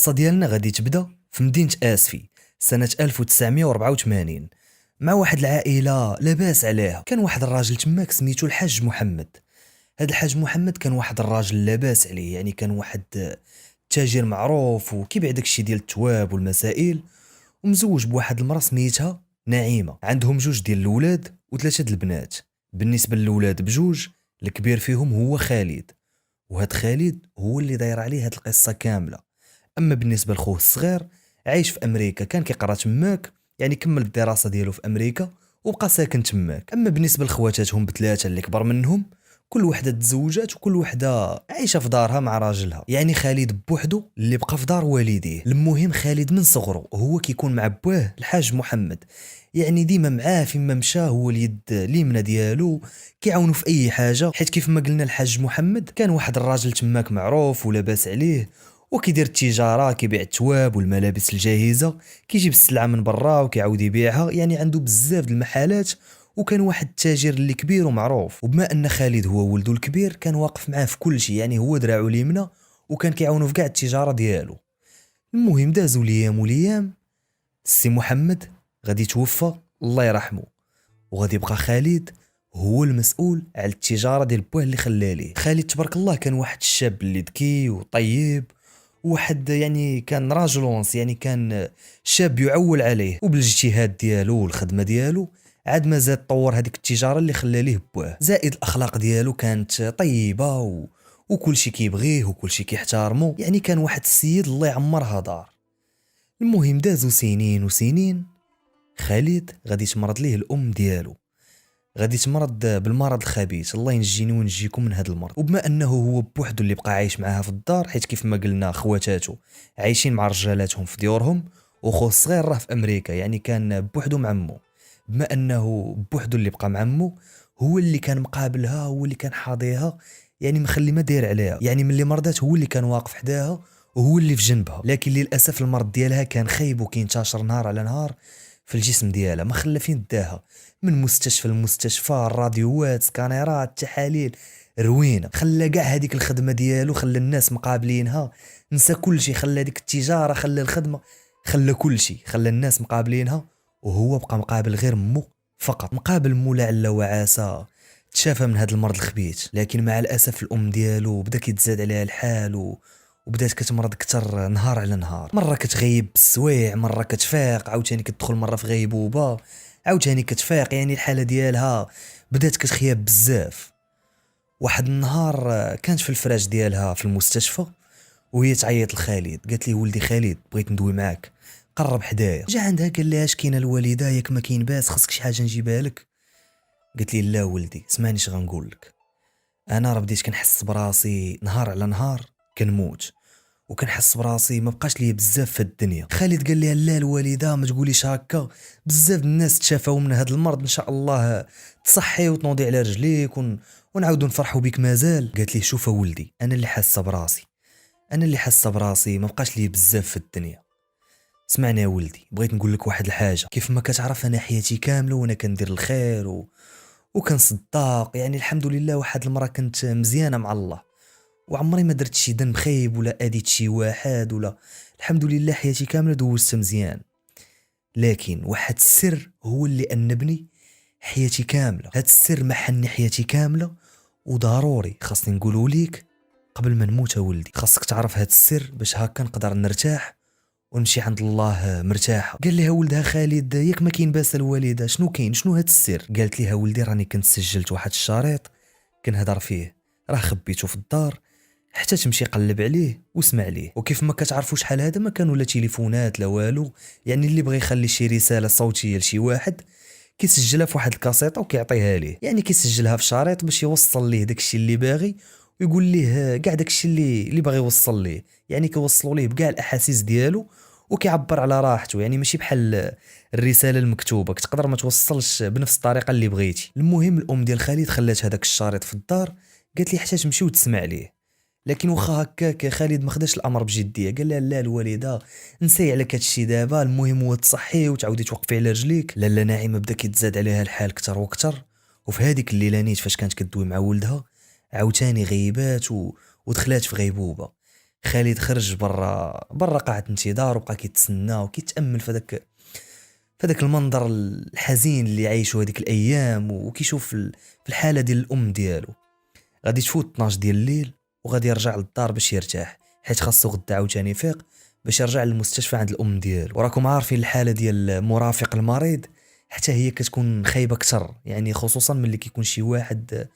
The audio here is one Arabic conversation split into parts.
القصة ديالنا غادي تبدا في مدينة آسفي سنة 1984 مع واحد العائلة لاباس عليها. كان واحد الراجل تماك سميتو الحاج محمد. هاد الحاج محمد كان واحد الراجل لاباس عليه، يعني كان واحد تاجر معروف وكيبيع داكشي ديال التواب والمسائل، ومزوج بواحد المرأة سميتها نعيمة. عندهم جوج ديال الولاد وثلاثة د البنات. بالنسبة للولاد بجوج، الكبير فيهم هو خالد، وهاد خالد هو اللي داير عليه هاد القصة كاملة. اما بالنسبه لخوه الصغير عايش في امريكا، كان كيقرا تماك، يعني كمل الدراسه ديالو في امريكا وبقى ساكن تماك. اما بالنسبه لخواتاتهم بثلاثه اللي كبر منهم، كل وحده تزوجات وكل وحده عايشه في دارها مع راجلها. يعني خالد بوحدو اللي بقى في دار والديه. المهم خالد من صغره هو كيكون مع بواه الحاج محمد، يعني ديما معاه فين ما مشى، هو اليد اليمنى ديالو، كيعاونو في اي حاجه. حيت كيف ما قلنا الحاج محمد كان واحد الراجل تماك معروف ولاباس عليه، وكيدير التجاره، كيبيع التواب والملابس الجاهزه، كيجيب السلعه من برا وكيعاود يبيعها، يعني عنده بزاف د المحلات. وكان واحد التاجر اللي كبير ومعروف. وبما ان خالد هو ولده الكبير كان واقف معاه في كل شيء، يعني هو دراعو اليمنى، وكان كيعاونو في كاع التجاره ديالو. المهم دازو ليام وليام، السي محمد غادي توفى الله يرحمه، وغادي يبقى خالد هو المسؤول على التجاره ديال بوه اللي خلى ليه. خالد تبارك الله كان واحد الشاب اللي ذكي وطيب، واحد يعني كان راجل ونص، يعني كان شاب يعول عليه، وبالاجتهاد ديالو والخدمه ديالو عاد ما زاد طور هذيك التجاره اللي خلى ليه بواه. زائد الاخلاق ديالو كانت طيبه وكل شيء كيبغيه وكل شيء كيحترمه، يعني كان واحد السيد الله يعمرها دار. المهم دازو سنين وسنين، خالد غادي تمرض ليه الام ديالو، غادي تمرض بالمرض الخبيث، الله ينجيني ونجيكم من هذا المرض. وبما انه هو بوحدو اللي بقى عايش معاها في الدار، حيت كيف ما قلنا خواتاتو عايشين مع رجالاتهم في ديورهم، وخو الصغير راه في امريكا، يعني كان بوحدو مع عمو. بما انه بوحدو اللي بقى مع عمو، هو اللي كان مقابلها، هو اللي كان حاضيها، يعني مخلي ما داير عليها، يعني ملي مرضات هو اللي كان واقف حداها وهو اللي في جنبها. لكن للاسف المرض ديالها كان خايب وكينتشر نهار على نهار في الجسم ديالها، ما خلى فين داها، من مستشفى لمستشفى، الراديوات، سكانيرات، تحاليل، روينه. خلى كاع هذيك الخدمه ديالو، خلى الناس مقابلينها، نسى كل شيء، خلى ديك التجاره، خلى الخدمه، خلى كل شيء، خلى الناس مقابلينها، وهو بقى مقابل غير مو فقط. مقابل مو لعل وعسى تشافى من هذا المرض الخبيث. لكن مع الاسف الام ديالو بدا كيتزاد عليها الحال وبدات كتمرض اكثر نهار على نهار. مره كتغيب بالسويع، مره كتفيق، عاوتاني كتدخل مره في غيبوبه، عاوتاني كتفيق، يعني الحاله ديالها بدات كتخيب بزاف. واحد النهار كانت في الفراش ديالها في المستشفى وهي تعيط لخالد، قالت لي ولدي خالد بغيت ندوي معاك، قرب حدايا. جا عندها قال لها اش كاينه الوالده، ياك ما كاين باس، خصك شي حاجه نجيبها لك. قالت لي لا ولدي اسمعني اش غنقول لك، انا راه بديت كنحس براسي نهار على نهار كنموت، وكنحس براسي ما بقاش ليا بزاف في الدنيا. خالد قال لي لا الوالده ما تقوليش هكا، بزاف الناس تشافاو من هذا المرض، ان شاء الله تصحي وتنوضي على رجليك ونعاودوا نفرحوا بك مازال. قالت لي شوف ولدي، انا اللي حاسه براسي، انا اللي حاسه براسي ما بقاش ليا بزاف في الدنيا. اسمعني يا ولدي، بغيت نقول لك واحد الحاجه، كيف ما كتعرف انا حياتي كامله وانا كندير الخير وكنصدق، يعني الحمد لله واحد المره كنت مزيانه مع الله، وعمري ما درت شي ذنب خايب ولا اذيت شي واحد، ولا الحمد لله حياتي كامله دوزتها مزيان. لكن واحد السر هو اللي انبني حياتي كامله، هاد السر محني حياتي كامله، وضروري خاصني نقولوا ليك قبل ما نموت يا ولدي. خاصك تعرف هاد السر باش هكا نقدر نرتاح ونمشي عند الله مرتاحه. قال لها ولدها خالد ياك ما كاين باس الوالده، شنو كاين، شنو هاد السر؟ قالت لها ولدي راني كنت سجلت واحد الشريط كنهضر فيه، راه خبيته في الدار حتى تمشي قلب عليه واسمع ليه. وكيف ما كتعرفوا شحال هذا ما كانوا لا تليفونات لا والو، يعني اللي بغى يخلي شي رساله صوتيه لشي واحد كيسجلها في واحد الكاسيطه وكيعطيها ليه، يعني كيسجلها في شريط باش يوصل ليه داكشي اللي باغي، ويقول ليه كاع داكشي اللي باغي يوصل ليه، يعني كيوصلوا ليه بكاع الاحاسيس ديالو، وكيعبر على راحته، يعني ماشي بحال الرساله المكتوبه كتقدر ما توصلش بنفس الطريقه اللي بغيتي. المهم الام ديال خالد خلات هذاك الشريط في الدار، قالت لي حتى تمشي وتسمع ليه. لكن واخا هكاك خالد ما خداش الامر بجديه، قال لها لا الوالده نسي عليك هادشي دابا، المهم هو تصحي وتعاودي توقفي على رجليك. لا ناعمه بدا كيتزاد عليها الحال كتر وكتر، وفي هذيك الليله نيت فاش كانت كدوي مع ولدها عاوتاني غيبات ودخلات في غيبوبه. خالد خرج برا قاعة انتظار وبقى كيتسنى وكيتامل في هذاك المنظر الحزين اللي عايشوا هذيك الايام، وكيشوف في الحاله ديال الام ديالو. غادي تفوت 12 ديال الليل وغادي يرجع للدار باش يرتاح، حيت خاصو غدا عاوتاني يفيق باش يرجع للمستشفى عند الام ديالو. وراكم عارفين الحاله ديال مرافق المريض حتى هي كتكون خايبه اكثر، يعني خصوصا ملي كيكون شي واحد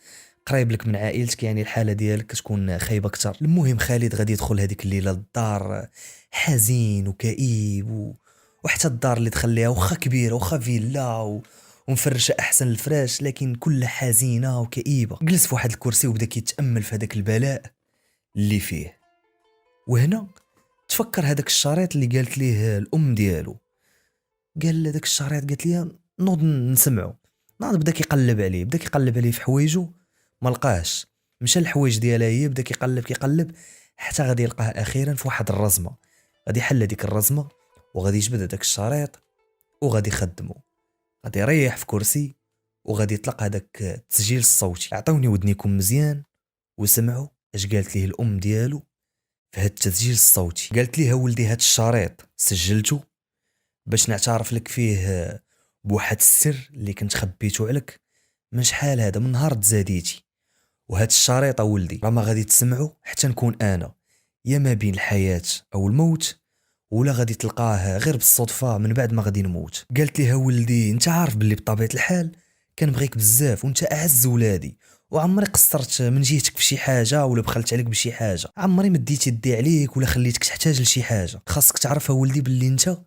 قريب لك من عائلتك، يعني الحاله ديالك كتكون خايبه اكثر. المهم خالد غادي يدخل هذيك الليله للدار حزين وكئيب وحتى الدار اللي دخل واخا كبيره واخا فيلا ومفرشه احسن الفراش، لكن كلها حزينه وكئيبه. جلس في واحد الكرسي وبدا كيتامل في هذاك البلاء اللي فيه. وهنا تفكر هذاك الشريط اللي قالت ليه الام ديالو. قال هذاك الشريط قالت لي نوض نسمعه. ناض بدا كيقلب عليه في حوايجو، ما لقاهش. مشى الحوايج ديالها هي، بدا كيقلب حتى غادي يلقاه اخيرا في واحد الرزمه. غادي يحل هذيك الرزمه وغادي يجبد هذاك الشريط وغادي يخدمه. غادي يريح في كرسي وغادي يطلق هذاك التسجيل الصوتي. عطوني ودنيكم مزيان وسمعوا اش قالت ليه الام ديالو في هذا التسجيل الصوتي. قالت ليه ولدي هذا الشريط سجلته باش نعترف لك فيه بواحد السر اللي كنت خبيته عليك من شحال هذا، من نهار تزاديتي. وهذا الشريط ولدي راه ما غادي تسمعه حتى نكون انا يا ما بين الحياة او الموت، ولا غادي تلقاه غير بالصدفه من بعد ما غادي نموت. قالت لها ولدي انت عارف باللي بطبيعه الحال كنبغيك بزاف وانت اعز ولادي، وعمري قصرت من جهتك في شي حاجه ولا بخلت عليك بشي حاجه، عمري مديت يدي عليك ولا خليتك تحتاج لشي حاجه. خاصك تعرف ولدي باللي انت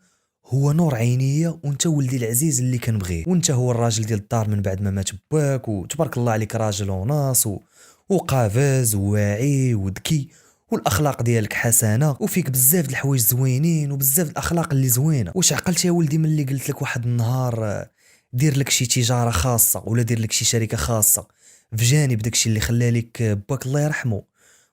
هو نور عينيا، وانت ولدي العزيز اللي كنبغيه، وانت هو الراجل ديال الدار من بعد ما مات باك، وتبارك الله عليك راجل وناص وقافز وواعي وذكي، والاخلاق ديالك حسنه، وفيك بزاف د الحوايج زوينين وبزاف د الاخلاق اللي زوينه. واش عقلت يا ولدي ملي قلت لك واحد النهار دير لك شي تجاره خاصه ولا دير لك شي شركه خاصه في جانب داكشي اللي خلى لك باك الله يرحمه؟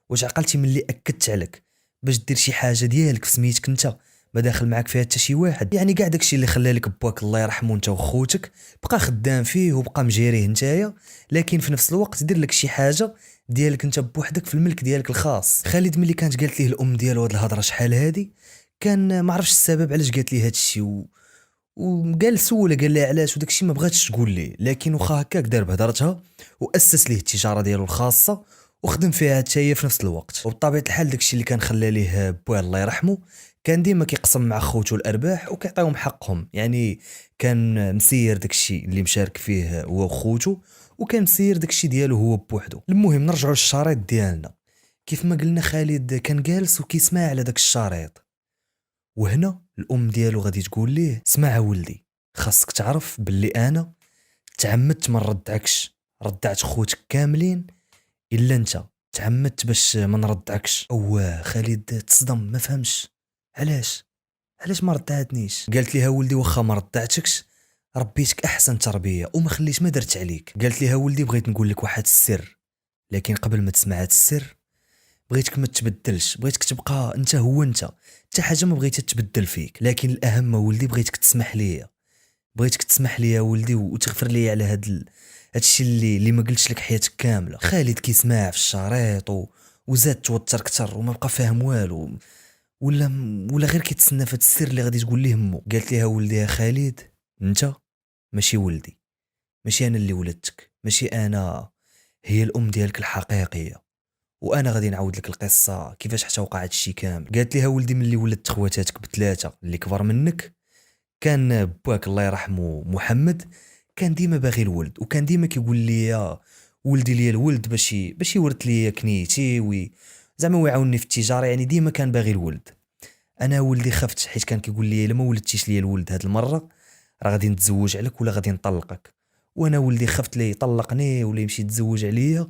واش عقلتي ملي اكدت عليك باش دير شي حاجه ديالك في سميتك انت ما داخل معاك فيها حتى شي واحد؟ يعني كاع داكشي اللي خلى لك باك الله يرحمه انت وخوتك بقى خدام فيه وبقى مجيريه نتايا، لكن في نفس الوقت دير لك شي حاجه ديالك انت بوحدك في الملك ديالك الخاص. خالد ملي كانت قالت ليه الام ديالو هاد الهضره شحال هادي، كان ما عرفش السبب علاش قالت ليه هادشي وقال سوله قال لها علاش، وداكشي ما بغاتش تقول ليه، لكن واخا هكاك دار بهضرتها واسس ليه التجاره ديالو الخاصه وخدم فيها حتى هي في نفس الوقت. وبطبيعه الحال داكشي اللي كان خلى ليه بوه الله يرحمه كان ديما كيقسم مع خوتو الارباح وكيعطيهم حقهم، يعني كان مسير داكشي اللي مشارك فيه هو وخوتو، وكان مسير داكشي ديالو هو بوحدو. المهم نرجعوا للشريط ديالنا. كيف ما قلنا خالد كان جالس وكيسمع على داك الشريط، وهنا الام ديالو غادي تقول ليه اسمع ولدي، خاصك تعرف باللي انا تعمدت ما نردعكش، ردعت خوتك كاملين الا انت، تعمدت باش ما نردعكش. او خالد تصدم ما فهمش علاش ما ردعتنيش. قالت لها ولدي واخا ما ردعتكش ربيتك احسن تربيه وما خليت ما درت عليك. قالت لها ولدي بغيت نقول لك واحد السر، لكن قبل ما تسمع هذا السر بغيتك ما تبدلش، بغيتك تبقى انت هو انت، حتى حاجه ما بغيتها تبدل فيك. لكن الاهم ولدي بغيتك تسمح ليا، بغيتك تسمح ليا ولدي وتغفر لي على هادشي اللي ما قلتش لك حياتك كامله. خالد كيسمع في الشريط وزاد توتر اكثر وما بقى فاهم والو، ولا غير كيتسنى في هاد السر اللي غادي تقول ليه امه. قالت لها ولدي يا خالد انت ماشي ولدي، ماشي انا اللي ولدتك، ماشي انا هي الام ديالك الحقيقيه، وانا غادي نعاود لك القصه كيفاش حتى وقع هادشي كامل. قالت لها ولدي ملي ولدت خواتاتك بثلاثه اللي كبر منك، كان باك الله يرحمه محمد كان ديما باغي الولد، وكان ديما كيقول لي ولدي لي الولد باش يورث لي كنيتي زعما ويعاونني في التجاره، يعني ديما كان باغي الولد. انا ولدي خفت حيت كان كيقول لي الا ما ولدتيش لي الولد هاد المره راه غادي نتزوج عليك ولا غادي نطلقك. وانا ولدي خفت لي يطلقني ولا يمشي يتزوج عليا.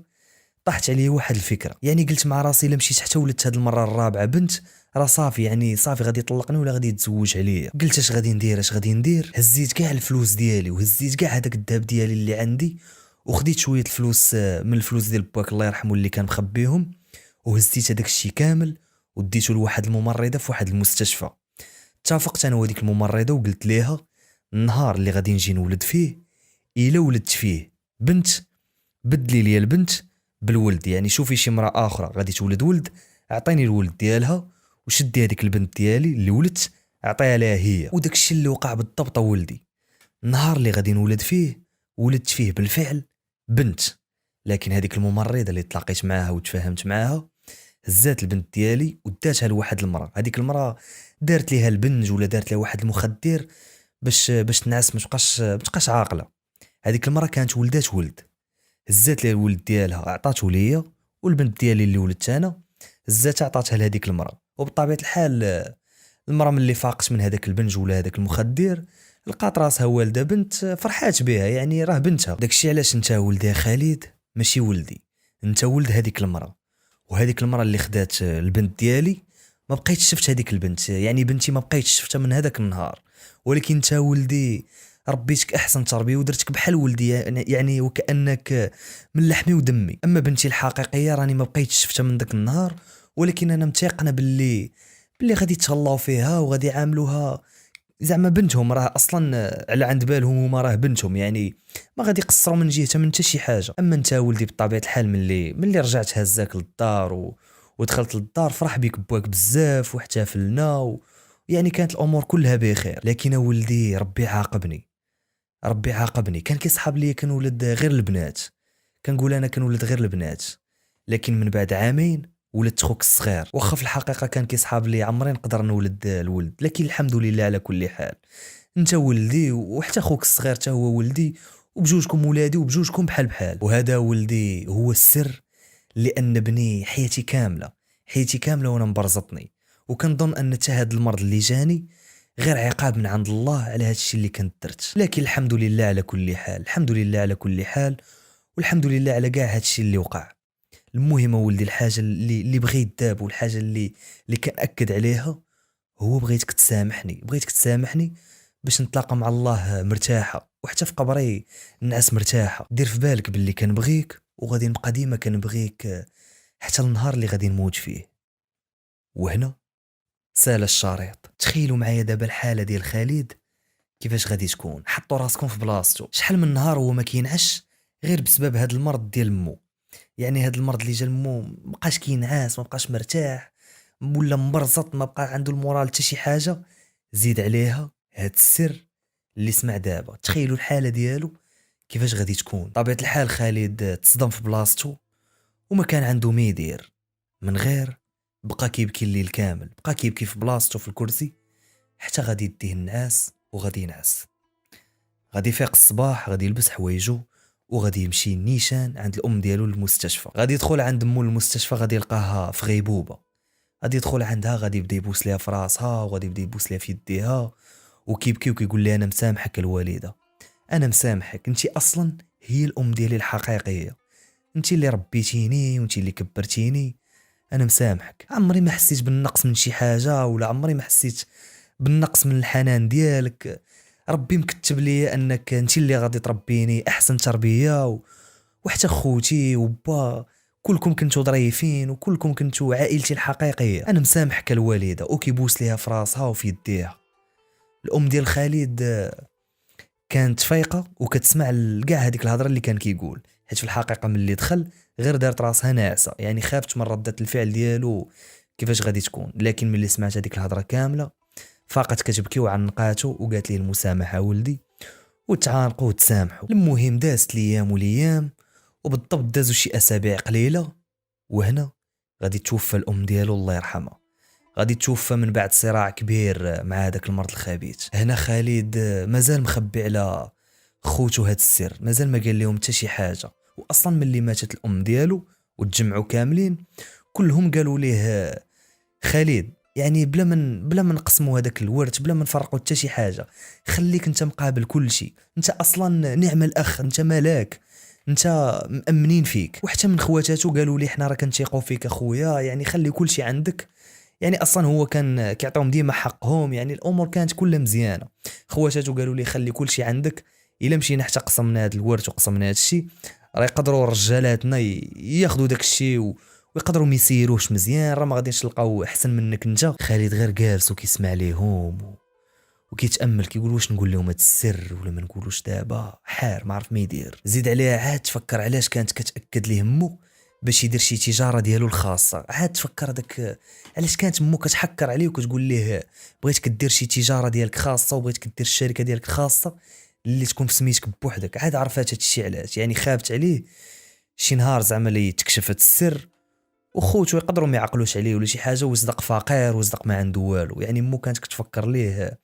طاحت عليه واحد الفكره، يعني قلت مع راسي الا مشيت حتى ولدت هاد المره الرابعه بنت راه صافي، يعني صافي غادي يطلقني ولا غادي يتزوج عليا. قلت اش غادي ندير، هزيت كاع الفلوس ديالي وهزيت كاع هذاك الذهب ديالي اللي عندي، وخديت شويه الفلوس من الفلوس ديال باك الله يرحمه اللي كان مخبيهم، وهزيت هذاك الشيء كامل وديته لواحد الممرضه في واحد المستشفى. اتفقت انا وهذيك الممرضه وقلت ليها النهار اللي غادي نجي نولد فيه الا ولدت فيه بنت بدلي لي البنت بالولد، يعني شوفي شي امراه اخرى غادي تولد ولد اعطيني الولد ديالها وشدي هذيك البنت ديالي اللي ولدت اعطيها لها هي. وداك الشيء اللي وقع بالضبط ولدي. النهار اللي غادي نولد فيه ولدت فيه بالفعل بنت. لكن هذيك الممرضه اللي تلاقيت معاها وتفاهمت معاها هزات البنت ديالي وداتها لواحد المراه. هذيك المراه دارت ليها البنج ولا دارت لها واحد المخدر باش تنعس ما تبقاش عاقله. هذيك المراه كانت ولدات ولد، هزات ليها الولد ديالها عطاتو ليا، والبنت ديالي اللي ولدت انا هزاتها عطاتها لهذيك المراه. وبطبيعه الحال المراه ملي فاقت من هذاك البنج ولا هذاك المخدر لقات راسها والده بنت، فرحات بها، يعني راه بنتها. داكشي علاش انت ولدي يا خالد ماشي ولدي، انت ولد هذيك المراه. وهذيك المراه اللي خدات البنت ديالي ما بقيتش شفت هذيك البنت، يعني بنتي ما بقيتش شفتها من هذاك النهار. ولكن انت ولدي ربيتك احسن تربيه ودرتك بحال ولدي، يعني وكانك من لحمي ودمي. اما بنتي الحقيقيه راني ما بقيتش شفتها من ذاك النهار، ولكن انا متيقنه باللي غادي يتهلاو فيها وغادي يعاملوها زعما بنتهم. راه اصلا على عند بالهم هما راه بنتهم، يعني ما غادي يقصروا من جهتها من حتى شي حاجه. اما انت ولدي بطبيعه الحال ملي رجعت هزاك للدار ودخلت للدار فرح بيك بواك بزاف واحتفلنا يعني كانت الامور كلها بخير. لكن ولدي ربي عاقبني. كان كيصحاب لي كنولد غير البنات، كنقول انا كنولد غير البنات. لكن من بعد عامين ولدت خوك الصغير. واخا في الحقيقه كان كيصحاب لي عمري نقدر نولد الولد، لكن الحمد لله على كل حال. انت ولدي وحتى خوك الصغير حتى هو ولدي، وبجوجكم ولادي وبجوجكم بحال بحال. وهذا ولدي هو السر لان بني حياتي كامله وانا مبرزطني. وكنظن ان حتى هذا المرض اللي جاني غير عقاب من عند الله على هذا الشيء اللي كنت درت. لكن الحمد لله على كل حال، الحمد لله على كل حال، والحمد لله على كاع هذا الشيء اللي وقع. المهم ولدي الحاجه اللي بغيت داب والحاجه اللي كنأكد عليها هو بغيتك تسامحني باش نتلاقى مع الله مرتاحه، وحتى في قبري الناس مرتاحه. دير في بالك باللي كنبغيك وغادي نبقى ديما كنبغيك حتى النهار اللي غادي نموت فيه. وهنا سال الشريط. تخيلوا معايا دابا الحاله ديال خالد كيفاش غادي تكون. حطوا راسكم في بلاصتو، شحال من نهار هو ما كينعش غير بسبب هذا المرض ديال مو. يعني هذا المرض اللي جا لمو مابقاش كينعاس، مابقاش مرتاح، ولا مبرزط، ما بقى عنده المورال حتى شي حاجه. زيد عليها هاد السر اللي سمع دابا. تخيلوا الحاله ديالو كيفاش غادي تكون. طبيعه الحال خالد تصدم في بلاصتو وما كان عنده ما يدير من غير بقى كيبكي الليل كامل، بقى كيبكي في بلاصتو في الكرسي حتى غادي يديه النعاس وغادي ينعس. غادي يفيق الصباح، غادي يلبس حوايجو وغادي يمشي نيشان عند الام ديالو للمستشفى. غادي يدخل عند مول المستشفى، غادي يلقاها في غيبوبه. غادي يدخل عندها، غادي يبدا يبوس ليها في راسها وغادي يبدا يبوس ليها في يديها وكيبكي وكيقول لي انا مسامحك الوالده، انا مسامحك، انت اصلا هي الام ديالي الحقيقيه، انت اللي ربيتيني وانت اللي كبرتيني، انا مسامحك. عمري ما حسيت بالنقص من شي حاجه، ولا عمري ما حسيت بالنقص من الحنان ديالك. ربي مكتب لي انك انت اللي غادي تربيني احسن تربيه وحتى خوتي وبا كلكم كنتو ظريفين وكلكم كنتو عائلتي الحقيقيه. انا مسامحك الوالده. وكيبوس ليها في راسها وفي يديها. الام ديال خالد كانت فايقه وكتسمع كاع هذيك الهضره اللي كان كيقول، حيت في الحقيقه ملي دخل غير دارت راسها ناعسه، يعني خافت من ردة الفعل ديالو كيفاش غادي تكون. لكن ملي سمعت هذيك الهضره كامله فاقت كتبكي وعنقاتو وقالت ليه المسامحه ولدي، وتعانقوا وتسامحوا. المهم دازت ليام وليام، وبالضبط دازوا شي اسابيع قليله وهنا غادي توفى الام ديالو الله يرحمها. غادي توفى من بعد صراع كبير مع هذاك المرض الخبيث. هنا خالد مازال مخبي على خوتو هاد السر، مازال ما قال لهم حتى شي حاجه. واصلا ملي ماتت الام ديالو وتجمعوا كاملين كلهم قالوا ليه خالد يعني بلا ما نقسموا هذاك الورث، بلا ما نفرقوا حتى شي حاجه، خليك انت مقابل كل شيء، انت اصلا نعم الاخ، انت ملاك، انت مأمنين فيك. وحتى من خواتاتو قالوا لي حنا راه كنثيقوا فيك اخويا، يعني خلي كل شيء عندك. يعني اصلا هو كان كيعطيهم ديما حقهم، يعني الامور كانت كلها مزيانه. خواتاتو قالوا لي خلي كل شيء عندك، الا مشينا حتى قسمنا هذا الورث وقسمنا هذا الشيء راه يقدروا رجالاتنا ياخذوا داك الشيء ويقدروا ما يسيروش مزيان، راه ما غاديش نلقاو احسن منك انت. خالد غير جالس وكيسمع ليهم وكيتامل، كيقول واش نقول لهم هذا السر ولا ما نقولوش دابا، حار ما عرف ما يدير. زيد عليها عاد تفكر علاش كانت كتاكد ليه مو باش يدير شي تجاره ديالو الخاصه. عاد تفكر داك علاش كانت مو كتحكر عليه وكتقول ليه بغيتك دير شي تجاره ديالك خاصه وبغيتك دير الشركه ديالك خاصه اللي تكون بسميتك بوحدك. عاد عرفات هادشي علاش، يعني خافت عليه شي نهار زعما اللي يتكشف هاد السر وخوتو يقدروا ما يعقلوش عليه ولا شي حاجه ويصدق فقير ويصدق ما عنده والو. يعني مو كانت كتفكر ليه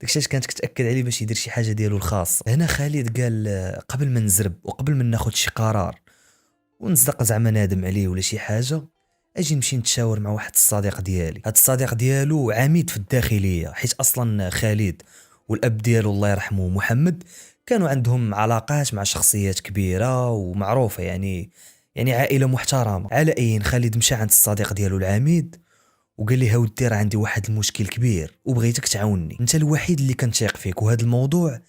داكشي كانت كتاكد عليه باش يدير شي حاجه ديالو الخاصه. هنا خالد قال قبل ما نزرب وقبل ما ناخذ شي قرار ونصدق زعما نادم عليه ولا شي حاجه، اجي نمشي نتشاور مع واحد الصديق ديالي. هاد الصديق ديالو عميد في الداخليه، حيت اصلا خالد والاب ديالو الله يرحمه محمد كانوا عندهم علاقات مع شخصيات كبيره ومعروفه، يعني عائله محترمه. على اين خالد مشى عند الصديق ديالو العميد وقال لي هاودي راه عندي واحد المشكل كبير وبغيتك تعاوني، انت الوحيد اللي كنثيق فيك، وهذا الموضوع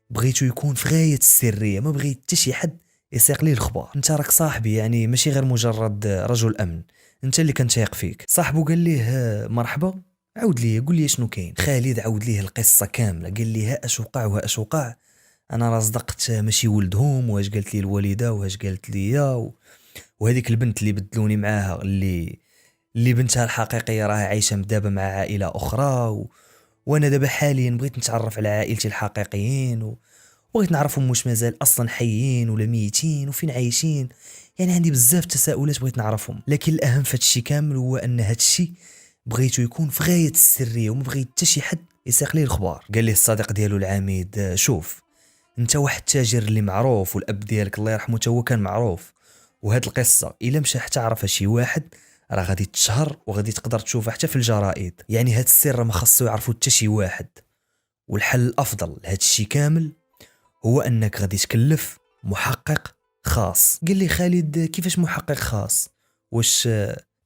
بغيتو يكون في غايه السريه، ما بغيت حتى شي حد يسيق لي الخبار. انت راك صاحبي، يعني ماشي غير مجرد رجل امن، انت اللي كنثيق فيك. صاحبو قال ليه مرحبا، عاود لي قول لي شنو كاين. خالد عاود ليه القصه كامله، قال لي ها اش وقع وها اش وقع، انا راه صدقت ماشي ولدهم، واش قالت لي الوالده واش قالت لي وهذيك البنت اللي بدلوني معاها اللي بنتها الحقيقيه راه عايشه دابا مع عائله اخرى وانا دابا حاليا بغيت نتعرف على عائلتي الحقيقيين وبغيت نعرفهم واش مازال اصلا حيين ولا ميتين وفين عايشين. يعني عندي بزاف تساؤلات بغيت نعرفهم، لكن الاهم في هادشي كامل هو ان هادشي بغيتو يكون في غايه السريه وما بغيت حتى شي حد يسيق لي الخبار. قال لي الصديق ديالو العميد شوف، انت واحد تاجر اللي معروف والاب ديالك الله يرحمه تا هو كان معروف، وهاد القصه الا مشى حتى عرفها شي واحد راه غادي تشهر وغادي تقدر تشوفها حتى في الجرائد. يعني هاد السر ما خاصو يعرفو حتى شي واحد، والحل الافضل لهاد الشي كامل هو انك غادي تكلف محقق خاص. قال لي خالد كيفاش محقق خاص؟ واش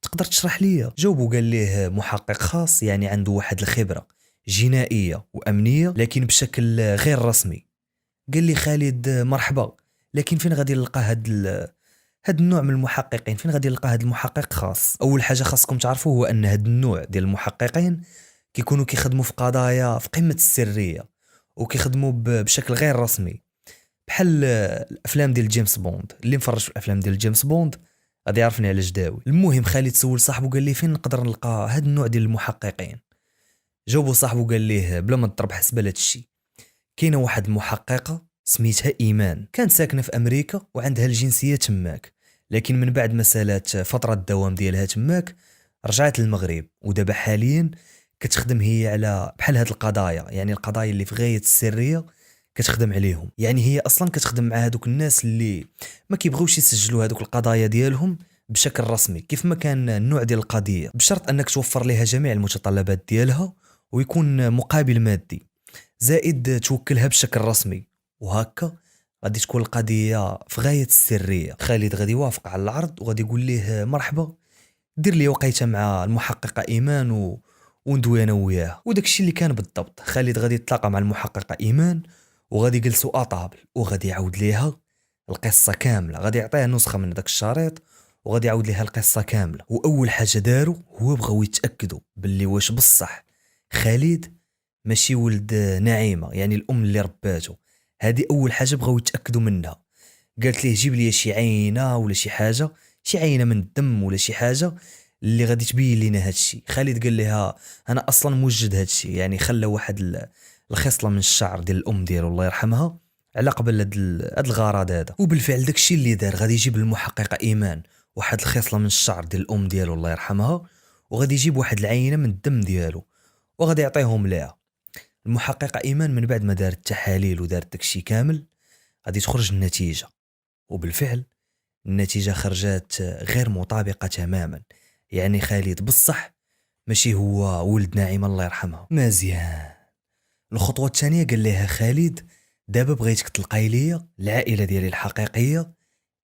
تقدر تشرح لي؟ جاوبو قال ليه محقق خاص يعني عنده واحد الخبره جنائيه وامنيه لكن بشكل غير رسمي. قال لي خالد مرحبا، لكن فين غادي نلقى هاد النوع من المحققين؟ فين غادي نلقى هاد المحقق خاص؟ اول حاجه خاصكم تعرفوا هو ان هاد النوع ديال المحققين كيكونوا كيخدموا في قضايا في قمه السريه وكيخدموا بشكل غير رسمي، بحال الافلام ديال جيمس بوند. اللي مفرج في الافلام ديال جيمس بوند غادي يعرفني على جداوي. المهم خالد سول صاحبه قال لي فين نقدر نلقى هاد النوع ديال المحققين؟ جاوبو صاحبه قال ليه بلا ما تضرب حسبه لهاد الشيء، كاينه واحد المحققه سميتها ايمان، كانت ساكنه في امريكا وعندها الجنسيه تماك، لكن من بعد ما سالات فتره الدوام ديالها تماك رجعت للمغرب، ودابا حاليا كتخدم هي على بحال هاد القضايا، يعني القضايا اللي في غايه السريه كتخدم عليهم. يعني هي اصلا كتخدم مع هادوك الناس اللي ما كيبغيوش يسجلوا هادوك القضايا ديالهم بشكل رسمي كيف ما كان النوع ديال القضيه، بشرط انك توفر لها جميع المتطلبات ديالها ويكون مقابل مادي، زائد توكلها بشكل رسمي، وهكا غادي تكون القضيه في غايه السريه. خالد غادي يوافق على العرض وغادي يقول ليه مرحبا، دير لي وقيته مع المحققه ايمان وندوي انا وياها. وداك الشيء اللي كان بالضبط، خالد غادي يتلاقى مع المحققه ايمان وغادي يجلسوا اطابل وغادي يعاود ليها القصه كامله، غادي يعطيها نسخه من داك الشريط وغادي يعاود ليها القصه كامله. واول حاجه داروا هو بغاو يتاكدوا باللي واش بصح خالد ماشي ولد نعيمه، يعني الام اللي رباته. هذه اول حاجه بغاو يتاكدوا منها. قالت ليه جيب لي شي عينه ولا شي حاجه، شي عينه من الدم ولا شي حاجه اللي غادي تبين لينا هذا الشيء. خالد قال لها انا اصلا موجد هذا الشيء، يعني خلى واحد الخصله من الشعر ديال الام ديالو الله يرحمها على قبل هاد الغرض هذا. وبالفعل داك الشيء اللي دار، غادي يجيب للمحققه ايمان واحد الخصله من الشعر ديال الام ديالو الله يرحمها، وغادي يجيب واحد العينه من الدم ديالو وغادي يعطيهم ليها. المحققه ايمان من بعد ما دارت التحاليل ودارت داكشي كامل غادي تخرج النتيجه، وبالفعل النتيجه خرجت غير مطابقه تماما. يعني خالد بصح ماشي هو ولد نعيمه الله يرحمها. مزيان. الخطوه الثانيه قال لها خالد دابا بغيتك تلقاي لي العائله ديالي الحقيقيه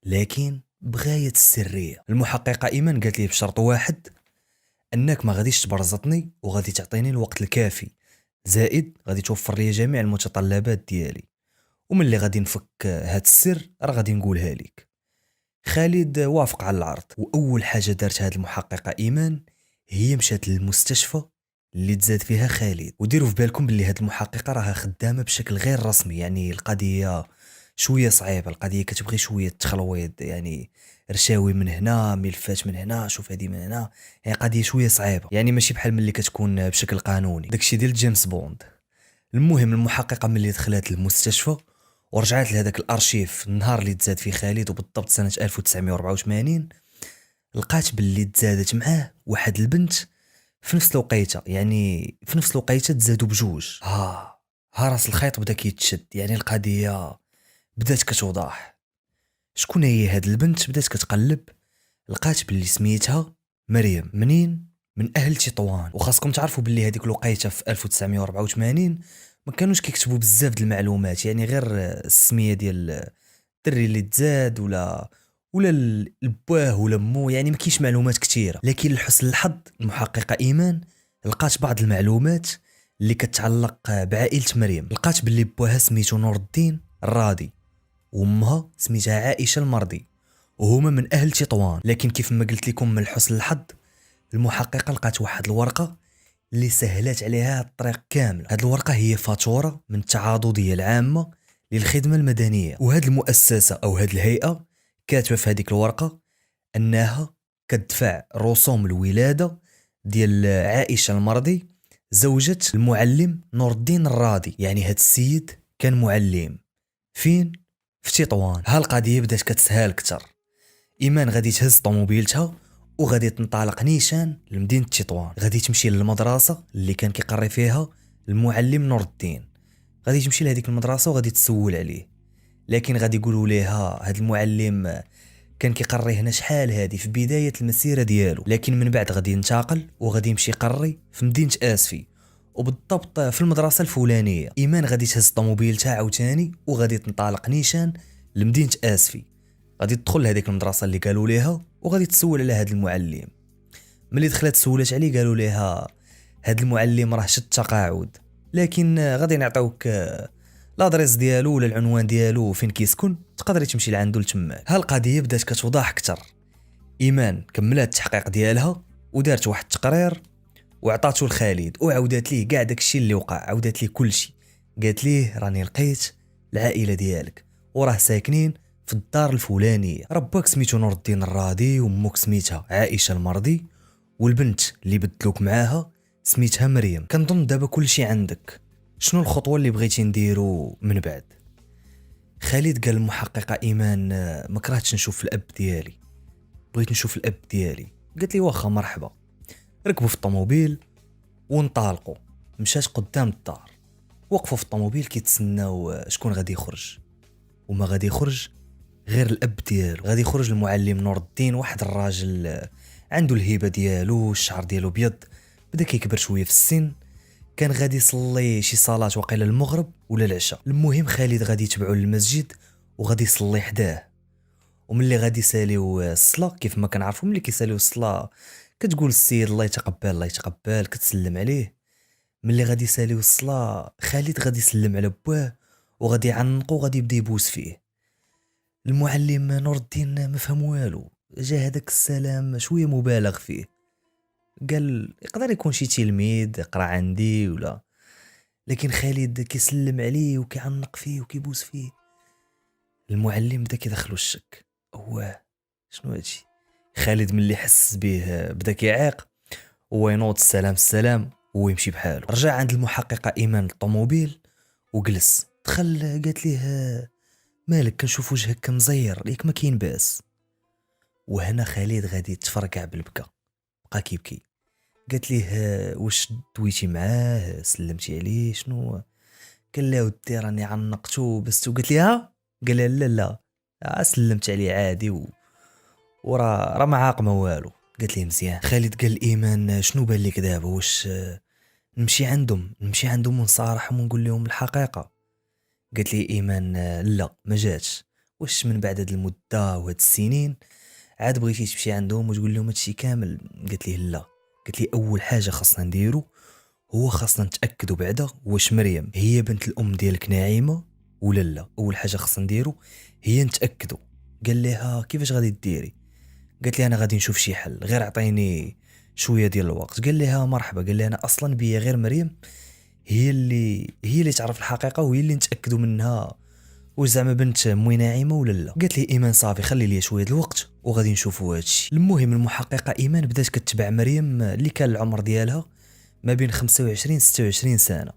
لكن بغايه السريه. المحققه ايمان قالت لي بشرط واحد، انك ما غاديش تبرزطني وغادي تعطيني الوقت الكافي، زائد غادي توفر لي جميع المتطلبات ديالي، ومن اللي غادي نفك هاد السر راه غادي نقولها لك. خالد وافق على العرض، واول حاجه دارت هاد المحققه ايمان هي مشات للمستشفى اللي تزاد فيها خالد. وديروا في بالكم باللي هاد المحققه راها خدامه بشكل غير رسمي، يعني القضيه شويه صعيبه القضيه، كتبغي شويه تخلويض، يعني رشاوي من هنا، ملفات من هنا، شوف هذه من هنا، يعني قضيه شويه صعيبه، يعني ماشي بحال ملي كتكون بشكل قانوني. داكشي ديال جيمس بوند. المهم المحققه ملي دخلت للمستشفى ورجعت لهذاك الارشيف النهار اللي تزاد فيه خالد، وبالضبط سنه 1984، لقات باللي تزادت معاه واحد البنت في نفس الوقيته، يعني في نفس الوقيته تزادوا بجوج. ها راس الخيط بدا كيتشد، يعني القضيه بدات كتوضح. شكون هي هاد البنت؟ بدات كتقلب، لقات باللي سميتها مريم. منين؟ من اهل تطوان. وخاصكم تعرفوا باللي هذيك الوقيته في 1984 ما كانوش كيكتبوا بزاف د المعلومات، يعني غير السميه ديال الدري اللي تزاد ولا البواه ولا مو، يعني ما كاينش معلومات كثيره. لكن لحسن الحظ المحققه ايمان لقات بعض المعلومات اللي كتعلق بعائله مريم. لقات باللي بوها سميتو نور الدين الراضي، وامها سميتها عائشه المرضي، وهما من اهل تطوان. لكن كيف ما قلت لكم من حسن الحظ المحققه لقات واحد الورقه اللي سهلت عليها الطريق كامل. هاد الورقه هي فاتوره من التعاضديه العامه للخدمه المدنيه، وهاد المؤسسه او هاد الهيئه كاتبه في هذيك الورقه انها كتدفع رسوم الولاده ديال عائشه المرضي زوجة المعلم نور الدين الراضي. يعني هاد السيد كان معلم فين؟ في تطوان. ها القضيه بدات كتسهل اكثر. ايمان غادي تهز طوموبيلتها وغادي تنطلق نيشان لمدينه تطوان، غادي تمشي للمدرسه اللي كان كيقري فيها المعلم نور الدين. غادي تمشي لهذيك المدرسه وغادي تسول عليه، لكن غادي يقولوا ليها هذا المعلم كان كيقري هنا شحال هادي في بدايه المسيره ديالو، لكن من بعد غادي ينتقل وغادي يمشي يقري في مدينه اسفي، وبالضبط في المدرسه الفلانيه. ايمان غادي تهز طوموبيلتها عاوتاني وغادي تنطلق نيشان لمدينه اسفي، غادي تدخل لهذيك المدرسه اللي قالوا ليها وغادي تسول على هذا المعلم. ملي دخلت سولت عليه قالوا ليها هذا المعلم راه شد تقاعد، لكن غادي نعطيوك لادريس ديالو ولا العنوان ديالو فين كيسكن، تقدري تمشي لعندو لتماك. ها القضيه بدات كتوضح اكثر. ايمان كملات التحقيق ديالها ودارت واحد التقرير وعطاتو لخالد، وعاودات ليه كاع داكشي اللي وقع، عاودات ليه كلشي. قالت ليه راني لقيت العائله ديالك وراه ساكنين في الدار الفلانيه، رباك سميتو نور الدين الراضي وامك سميتها عائشه المرضي، والبنت اللي بدلوك معاها سميتها مريم. كنظن دابا كلشي عندك، شنو الخطوه اللي بغيتي نديرو من بعد؟ خالد قال المحققه ايمان ما كرهتش نشوف الاب ديالي، بغيت نشوف الاب ديالي. قالت لي واخا مرحبا. ركبوا في الطوموبيل وانطلقوا. مشات قدام الدار، وقفوا في الطوموبيل كيتسناو شكون غادي يخرج، وما غادي يخرج غير الاب ديالو. غادي يخرج المعلم نور الدين، واحد الراجل عنده الهيبه ديالو، الشعر ديالو بيض، بدا كيكبر شويه في السن، كان غادي يصلي شي صلاه وقيله المغرب ولا العشاء. المهم خالد غادي يتبعوا للمسجد وغادي يصلي حداه. وملي غادي يساليو الصلاه كيف ما كنعرفوا ملي كيساليو الصلاه كتقول السيد الله يتقبل الله يتقبل، كتسلم عليه. ملي غادي يساليو الصلاه خالد غادي يسلم على بواه وغادي يعنقو وغادي يبدا يبوس فيه. المعلم نور الدين ما فهم والو، جا هذاك السلام شويه مبالغ فيه، قال يقدر يكون شي تلميذ يقرا عندي ولا، لكن خالد كيسلم عليه وكيعنق فيه وكيبوس فيه. المعلم بدا كيدخلو الشك، هو شنو هادشي؟ خالد ملي حس به بدا كيعيق، هو ينوض السلام السلام ويمشي بحاله. رجع عند المحققه ايمان الطوموبيل وجلس. دخل قالت ليه مالك كنشوف وجهك مزير ليك ما كاين باس. وهنا خالد غادي يتفرقع بالبكا، بقى كيبكي. قالت ليه واش دويتي معاه سلمتي عليه شنو؟ قال لها ودي راني عنقتو بس. قالت لها قال لها لا لا سلمت عليه عادي ورا ما عاق ما والو. قالت لي مزيان. خالد قال ايمان شنو بان لك دابا؟ واش نمشي عندهم ونصارحهم ونقول لهم الحقيقه؟ قالت لي ايمان لا ما جاتش، واش من بعد هاد المده وهاد السنين عاد بغيتي تمشي عندهم وتقول لهم هادشي كامل؟ قالت لي لا. قالت لي اول حاجه خاصنا نديرو هو خاصنا نتاكدوا بعدا واش مريم هي بنت الام ديالك نعيمه ولا لا. اول حاجه خاصنا نديرو هي نتاكدوا. قال لها كيفاش غادي ديري؟ قالت لي انا غادي نشوف شي حل، غير عطيني شويه ديال الوقت. قال لها مرحبا. قال لي انا اصلا بيا غير مريم هي اللي تعرف الحقيقه وهي اللي نتاكدوا منها واش زعما بنت موي ناعمه ولا لا؟ قالت لي ايمان صافي خلي لي شويه الوقت وغادي نشوفوا هادشي. المهم المحققه ايمان بدات كتبع مريم اللي كان العمر ديالها ما بين 25 26 سنه.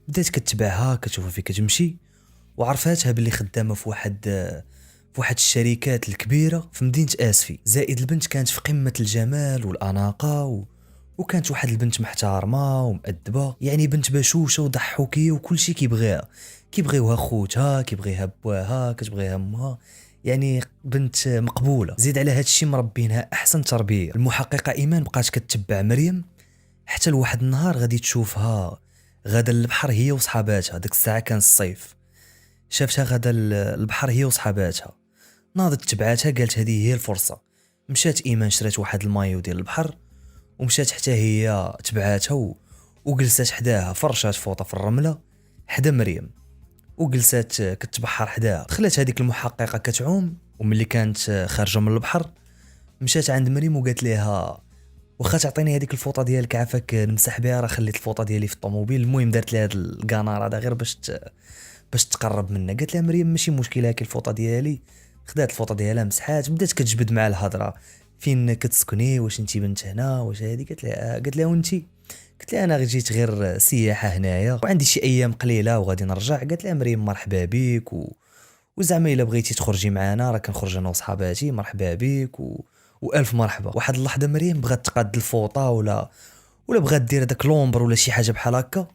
بدات كتبعها كتشوفها فين كتمشي، وعرفاتها باللي خدامه في واحد الشركات الكبيره في مدينه اسفي. زائد البنت كانت في قمه الجمال والاناقه وكانت واحد البنت محترمه ومؤدبه، يعني بنت بشوشه وضحوكيه وكل شيء كيبغيوها خوتها، كيبغيها بواها، كتبغيها امها، يعني بنت مقبوله. زيد على هذا الشيء مربينها احسن تربيه. المحققه ايمان بقات كتتبع مريم حتى لواحد النهار غادي تشوفها غادا للبحر هي وصحاباتها. ديك الساعه كان الصيف، شافتها غادا للبحر هي وصحاباتها، ناضت تبعاتها قالت هذه هي الفرصه. مشات ايمان شرات واحد المايو ديال البحر ومشات حتى هي تبعاتها وجلسات حداها، فرشات فوطه في الرمله حدا مريم وجلسات كتبحر حداها. دخلت هذيك المحققه كتعوم، وملي كانت خارجه من البحر مشات عند مريم وقالت لها واخا تعطيني هذيك الفوطه ديالك عافاك نمسح بها، راه خليت الفوطه ديالي في الطوموبيل. المهم دارت لها هذا القنار هذا غير باش تقرب منها. قالت لها مريم ماشي مشكله هاكي الفوطه ديالي. خدات الفوطه ديالها مسحات، بدات كتجبد مع الهضره فين كتسكني، واش انت بنت هنا واش هذه. قالت لها وانت؟ قلت لها انا جيت غير سياحه هنايا وعندي شي ايام قليله وغادي نرجع. قالت لها مريم مرحبا بك وزعما الا بغيتي تخرجي معنا راه كنخرج انا وصحاباتي، مرحبا بك والف مرحبا. واحد اللحظه مريم بغات تقاد الفوطه ولا بغات دير داك لومبر ولا شي حاجه بحال هكا،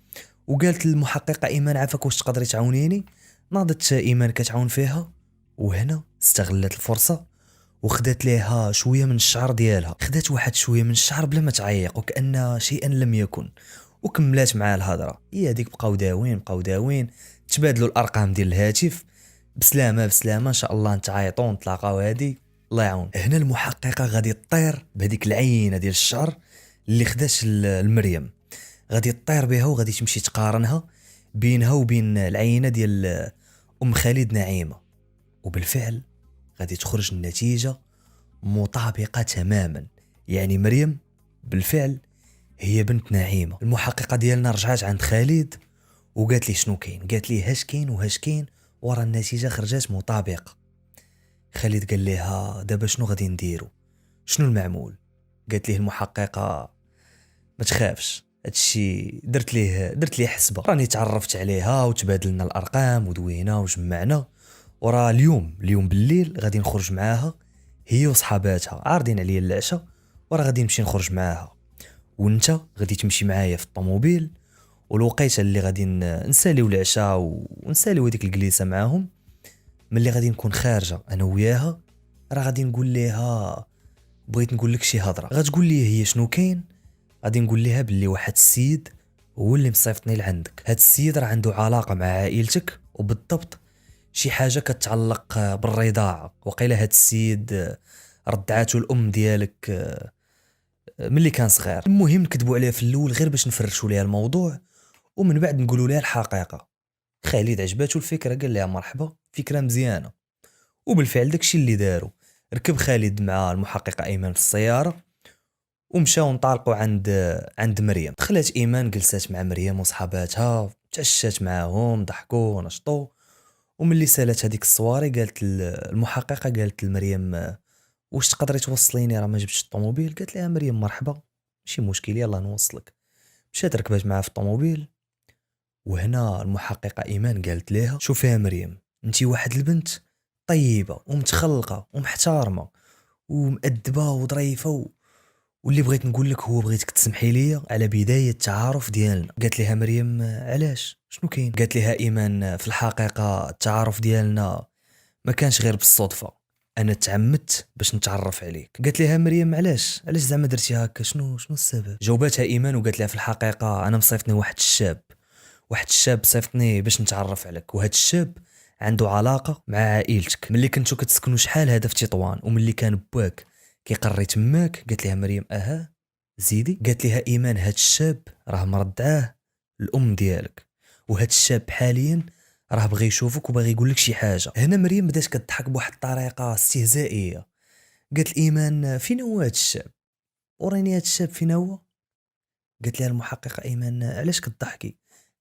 وقالت للمحققه ايمان عافاك واش تقدري تعاونيني. ناضت ايمان كتعاون فيها، وهنا استغلت الفرصه وخدات ليها شويه من الشعر ديالها. خدات واحد شويه من الشعر بلا ما تعيق وكأن شيئا لم يكن، وكملات معاه الهضره. هي هذيك بقاو داوين تبادلوا الارقام ديال الهاتف. بسلامه ان شاء الله نتعايطوا نتلاقاو. هادي الله يعاون. هنا المحققه غادي تطير بهذيك العينه ديال الشعر اللي خدات المريم، غادي تطير بها وغادي تمشي تقارنها بينها وبين العينه ديال ام خالد نعيمه. وبالفعل غادي تخرج النتيجه مطابقه تماما، يعني مريم بالفعل هي بنت نعيمه. المحققه ديالنا رجعت عند خالد وقالت لي شنو كاين، قالت لي هاش كاين ورا النتيجه خرجت مطابقه. خالد قال لها دابا شنو غادي نديرو، شنو المعمول؟ قالت ليه المحققه ما تخافش، هادشي درت ليه حسبه، راني تعرفت عليها وتبادلنا الارقام ودوينا وجمعنا، ورا اليوم بالليل غادي نخرج معاها هي وصحاباتها، عارضين عليا العشاء ورا غادي نمشي نخرج معاها، وانت غادي تمشي معايا في الطوموبيل. والوقيته اللي غادي نساليو العشاء ونساليو هذيك الجليسه معاهم، ملي غادي نكون خارجه انا وياها راه غادي نقول ليها بغيت نقول لك شي هضره. غتقول لي هي شنو كاين؟ غادي نقول لها باللي واحد السيد هو اللي مصيفطني لعندك. هاد السيد راه عنده علاقه مع عائلتك، وبالضبط شي حاجه كتعلق بالرضاعه. وقيله هاد السيد ردعاتو الام ديالك ملي كان صغير. المهم نكذبوا عليها في الاول غير باش نفرشوا ليها الموضوع ومن بعد نقولوا لها الحقيقه. خالد عجباتو الفكره، قال لها مرحبا، فكره مزيانه. وبالفعل داكشي اللي داروا، ركب خالد مع المحققه ايمان في السياره ومشاو انطلقوا عند مريم. دخلت ايمان جلسات مع مريم وصحاباتها، تعشات معاهم، ضحكوا ونشطوا. وملي سالت هذيك الصواري قالت المحققه قالت لمريم واش تقدري توصليني، راه ما جبتش الطوموبيل. قالت لها مريم مرحبا ماشي مشكل يلا نوصلك. مشات ركبت معها في الطوموبيل. وهنا المحققه ايمان قالت لها شوفي يا مريم، انتي واحد البنت طيبه ومتخلقه ومحترمه ومؤدبه وظريفه واللي بغيت نقول لك هو بغيتك تسمحي لي على بدايه التعارف ديالنا. قالت لها مريم علاش شنو كاين؟ قالت لها ايمان في الحقيقه التعارف ديالنا ما كانش غير بالصدفه، انا تعمدت باش نتعرف عليك. قالت لها مريم علاش زعما درتي هكا، شنو السبب؟ جاوباتها ايمان وقالت لها في الحقيقه انا مصيفطني واحد الشاب صيفطني باش نتعرف عليك، وهذا الشاب عنده علاقه مع عائلتك. ملي كنتو كتسكنوا شحال هذا في تطوان وملي كان باك كيقري تماك. قالت لها مريم اها زيدي. قالت لها ايمان هاد الشاب راه مرضعاه الام ديالك، وهاد الشاب حاليا راه بغى يشوفك وبغى يقول لك شي حاجه. هنا مريم بدات كتضحك بواحد الطريقه استهزائيه. قالت ايمان فين هو هاد الشاب، وريني هاد الشاب فين هو. قالت لها المحققه ايمان علاش كتضحكي؟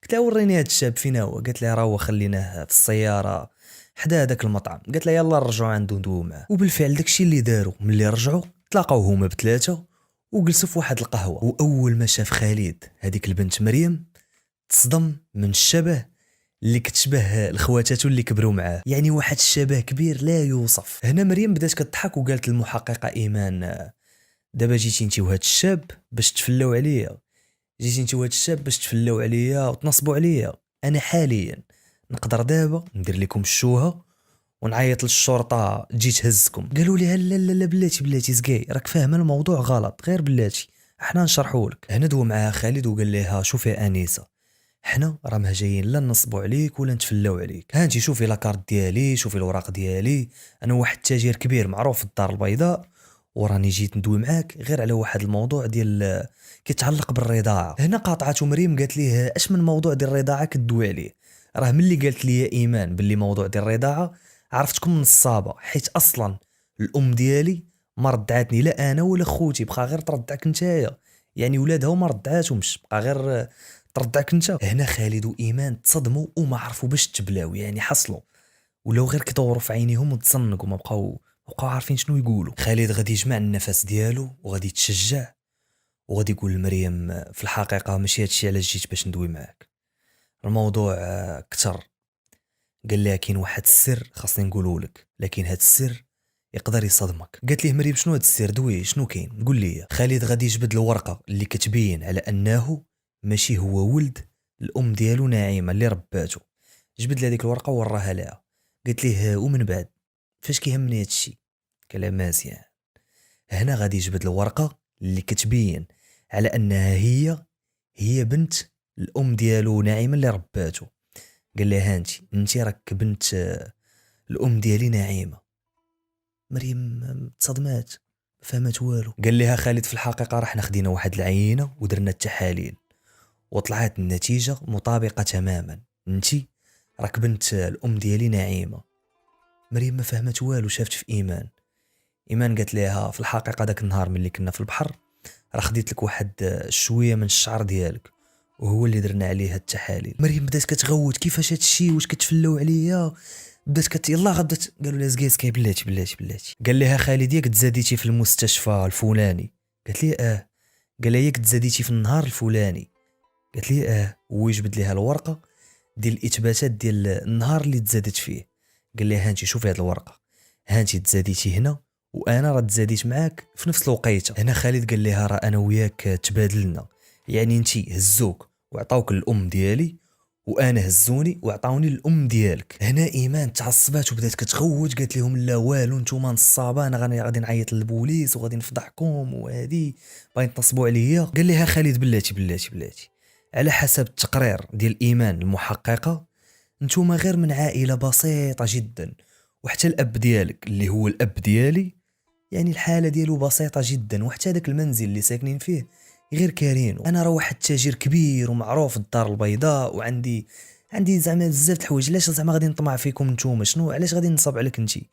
قلت لها وريني هاد الشاب فينا هو. قالت لي راه هو خليناه في السياره حدا هذاك المطعم. قالت لها يلا نرجعوا عنده ندويو معاه. وبالفعل داكشي اللي داروا، ملي رجعوا تلاقاو هما بثلاثه وجلسوا في واحد القهوه. واول ما شاف خالد هذيك البنت مريم تصدم من الشبه اللي كتشبه لخواتاتو اللي كبروا معاه، يعني واحد الشبه كبير لا يوصف. هنا مريم بدات كتضحك وقالت للمحققه ايمان دابا جيتي انت وهاد الشاب باش تفلاو عليا، جيتي انت وهاد الشاب باش تفلاو عليا وتنصبوا عليا. انا حاليا نقدر دابا ندير لكم الشوهه ونعيط للشرطه تجي تهزكم. قالوا لي لا لا لا بلاتي زكاي راك فاهمه الموضوع غلط، غير بلاتي احنا نشرحوا لك. هنا دوا معاها خالد وقال لها شوفي انسه، حنا راه ما جايين لا نصبوا عليك ولا نتفلاو عليك. ها انت شوفي لاكارت ديالي، شوفي الوراق ديالي، انا واحد التاجر كبير معروف في الدار البيضاء وراني جيت ندوي معاك غير على واحد الموضوع ديال كيتعلق بالرضاعه. هنا قاطعته مريم قالت ليه اش من موضوع ديال الرضاعه كدوي عليه؟ راه ملي قالت لي ايمان باللي موضوع ديال الرضاعه عرفتكم نصابه، حيت اصلا الام ديالي ما ردعتني لا انا ولا خوتي، بقى غير تردعك نتايا، يعني ولادها وما ردعاتهمش بقى غير تردعك انت. هنا خالد وايمان تصدموا وما عرفوا باش تبلاو، يعني حصلوا ولاو غير كيدوروا في عينيهم وتصنقوا ما بقاو عارفين شنو يقولوا. خالد غادي يجمع النفس ديالو وغادي يتشجع وغادي يقول لمريم في الحقيقه ماشي هادشي علاش جيت باش ندوي معاك، الموضوع كتر. قال لها كاين واحد السر خاصني نقوله لك، لكن هاد السر يقدر يصدمك. قالت ليه مريم شنو هاد السر؟ دوي شنو كاين قول لي. خالد غادي يجبد الورقه اللي كتبين على انه ماشي هو ولد الام ديالو نعيمه اللي رباتو. جبد لها ديك الورقه ووراها لها. قالت ليه ومن بعد فاش كيهمني هادشي؟ قال لها مزيان. هنا غادي يجبد الورقه اللي كتبين على انها هي بنت الام ديالو نعيمه اللي رباتو. قال لها انت راك بنت الام ديالي نعيمه. مريم تصدمات ما فهمت والو. قال لها خالد في الحقيقه راه حنا خدينا واحد العينه ودرنا التحاليل وطلعت النتيجه مطابقه تماما، انت راك بنت الام ديالي نعيمه. مريم ما فهمت والو، شافت في ايمان قالت لها في الحقيقه داك النهار ملي كنا في البحر راه خديت لك واحد شويه من الشعر ديالك وهو اللي درنا عليه التحاليل. مريم بدات كتغوت كيفاش هادشي واش كتفلاو عليا، بدات يلاه غبدات. قالوا لها زكي بلاتي. قال لها خالد ياك تزاديتي في المستشفى الفلاني؟ قالت لي قال لها ياك تزاديتي في النهار الفلاني؟ قالت لي ويجبد لها الورقه ديال الاثباتات ديال النهار اللي تزادت فيه. قال لها هانتي شوفي هاد الورقه، هانتي تزاديتي هنا وانا راه تزاديت معاك في نفس الوقيته. هنا خالد قال لها راه انا وياك تبادلنا، يعني انتي هزوك وعطاوك الام ديالي وانا هزوني وعطاوني الام ديالك. هنا ايمان تعصبات وبدات كتغوت، قالت لهم لا والو نتوما نصابه، انا غادي نعيط للبوليس وغادي نفضحكم وهادي باغي تنصبوا عليا. قال لها خالد بلاتي على حسب التقرير ديال ايمان المحققه نتوما غير من عائله بسيطه جدا، وحتى الاب ديالك اللي هو الاب ديالي يعني الحاله ديالو بسيطه جدا، وحتى داك المنزل اللي ساكنين فيه غير كارينو. انا راه واحد تاجر كبير ومعروف في الدار البيضاء وعندي زعما بزاف د الحوايج، علاش زعما غادي نطمع فيكم نتوما؟ شنو علاش غادي نصب عليك انتي؟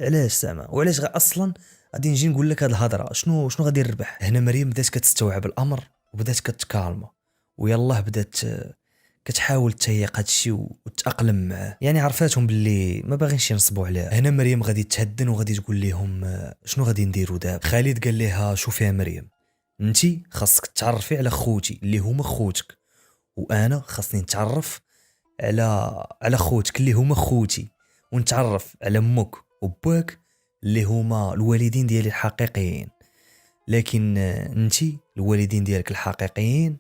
علاش زعما وعلاش اصلا غادي نجي نقول لك هاد الهضره؟ شنو غادي نربح؟ هنا مريم بدات كتستوعب الامر وبدات كتكالما ويلاه بدات كتحاول تيق هادشي وتأقلم معاه، يعني عرفاتهم باللي ما باغينش ينصبوا عليها. هنا مريم غادي تهدن وغادي تقول لهم شنو غادي نديروا دابا. خالد قال لها شوفي يا مريم، انتي خاصك تعرفي على خوتي اللي هما خوتك، وانا خاصني نتعرف على خوتك اللي هما خوتي، ونتعرف على امك وباك اللي هما الوالدين ديالي الحقيقيين. لكن انتي الوالدين ديالك الحقيقيين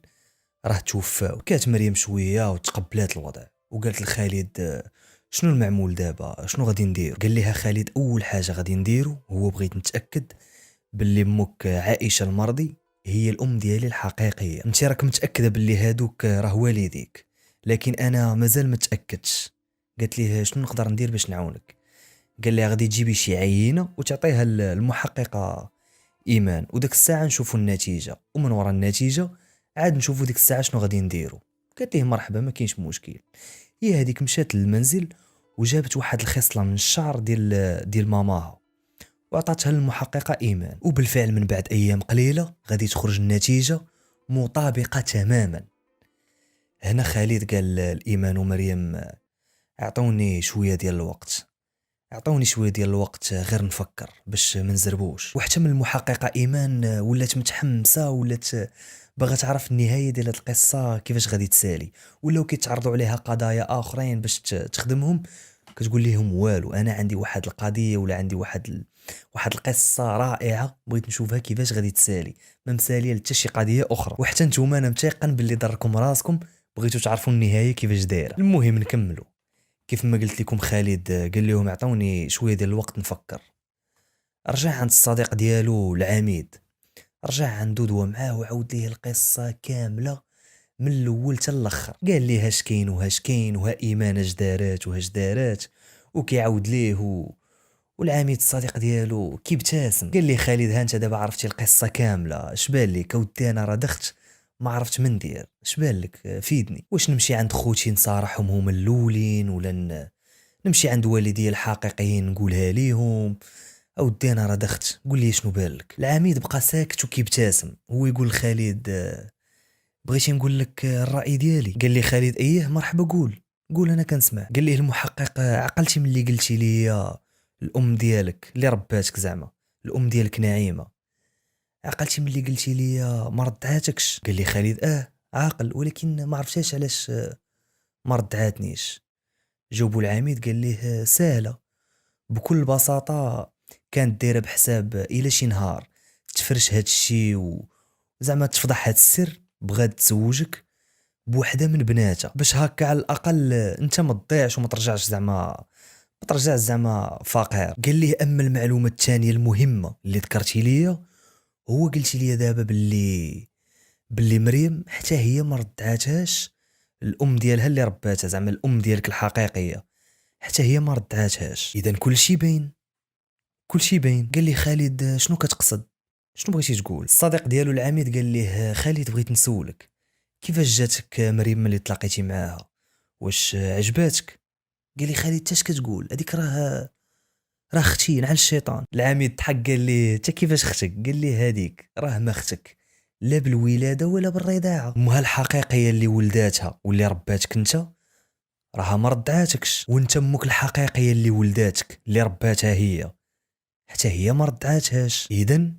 راه توفاو. كانت مريم شويه وتقبلات الوضع وقالت لخالد شنو المعمول دابا، شنو غادي ندير؟ قال لها خالد اول حاجه غادي نديرو هو بغيت نتاكد باللي امك عائشه المرضي هي الام ديالي الحقيقيه. انت راك متاكده باللي هادوك راه والديك؟ لكن انا مازال متاكدش. قالت ليه شنو نقدر ندير باش نعاونك؟ قال لها غادي تجيبي شي عينه وتعطيها المحققه ايمان، وداك الساعه نشوفوا النتيجه، ومن وراء النتيجه عاد نشوفوا ديك الساعه شنو غادي نديروا. قالت ليه مرحبا ما كاينش مشكل. هي هذيك مشات للمنزل وجابت واحد الخصله من الشعر ديال ماماها وعطاتها للمحققه ايمان، وبالفعل من بعد ايام قليله غادي تخرج النتيجه مطابقه تماما. هنا خالد قال الإيمان ومريم اعطوني شوية ديال الوقت، اعطوني شويه ديال الوقت غير نفكر باش ما نزربوش. وحتى من المحققه ايمان ولات متحمسه، ولات باغا تعرف النهايه ديال هاد القصه كيفاش غادي تسالي. ولاو كيتعرضوا عليها قضايا اخرين باش تخدمهم، كتقول لهم والو، انا عندي واحد القضيه ولا عندي واحد القصه رائعه بغيت نشوفها كيفاش غادي تسالي، ما مساليه حتى شي قضيه اخرى. وحتى نتوما انا متيقن باللي ضركم راسكم بغيتو تعرفوا النهايه كيفاش دايره. المهم نكملوا. كيف ما قلت لكم خالد قال لهم اعطوني شويه ديال الوقت نفكر. رجع عند الصديق ديالو العميد، رجع عنده دوا معاه وعاود ليه القصه كامله من الاول حتى الاخر. قال ليه اش كاين وهاش كاين وها ايمان اش دارات وهاش دارات، وكيعاود ليه والعميد الصديق ديالو كيبتسم. قال لي خالد ها انت دابا عرفتي القصه كامله، اش بان لك اودي؟ انا راه دخت ما عرفت من ندير، اش بان لك؟ فيدني. واش نمشي عند خوتي نصارحهم هما الاولين، ولا نمشي عند والدي الحقيقيين نقولها ليهم؟ اودي انا راه دخت، قول لي شنو بالك؟ العميد بقى ساكت وكيبتسم. هو يقول خالد بغيتي نقول لك الراي ديالي؟ قال لي خالد ايه مرحبا، قول انا كنسمع. قال ليه المحقق عقلتي من اللي قلتي لي الام ديالك اللي رباتك، زعما الام ديالك نعيمه، عقلتي من اللي قلتي لي ما ردعاتكش؟ قال لي خالد عاقل، ولكن ما عرفتش علاش ما ردعاتنيش. جاوبوا العميد قال ليه سهله، بكل بساطه كانت دايره بحساب الى شي نهار تفرش هاد الشي وزعما تفضح هاد السر، بغات تزوجك بوحده من بناتها، باش هكا على الاقل انت ما تضيعش وما ترجعش زعما فقير. قال ليه اما المعلومه الثانيه المهمه اللي ذكرتي ليا، هو قلتي لي دابا باللي مريم حتى هي ما ردعاتهاش الام ديالها اللي رباتها، زعما الام ديالك الحقيقيه حتى هي ما ردعاتهاش. اذا كل شيء باين، كل شيء باين. قال لي خالد شنو كتقصد؟ شنو بغيتي تقول؟ الصديق ديالو العميد قال ليه خالد بغيت نسولك، كيفاش جاتك مريم ملي تلاقيتي معاها؟ واش عجباتك؟ قال لي خالد تاش كتقول؟ هذيك راه اختي نعل الشيطان. العميد ضحك قال لي تا كيفاش اختك؟ قال لي هذيك راه ما اختك لا بالولاده ولا بالرضاعه، امها الحقيقيه اللي ولداتها واللي رباتك انت راها ما ردعاتكش، وانت امك الحقيقيه اللي ولداتك اللي رباتها هي حتى هي ما ردعاتهاش. اذا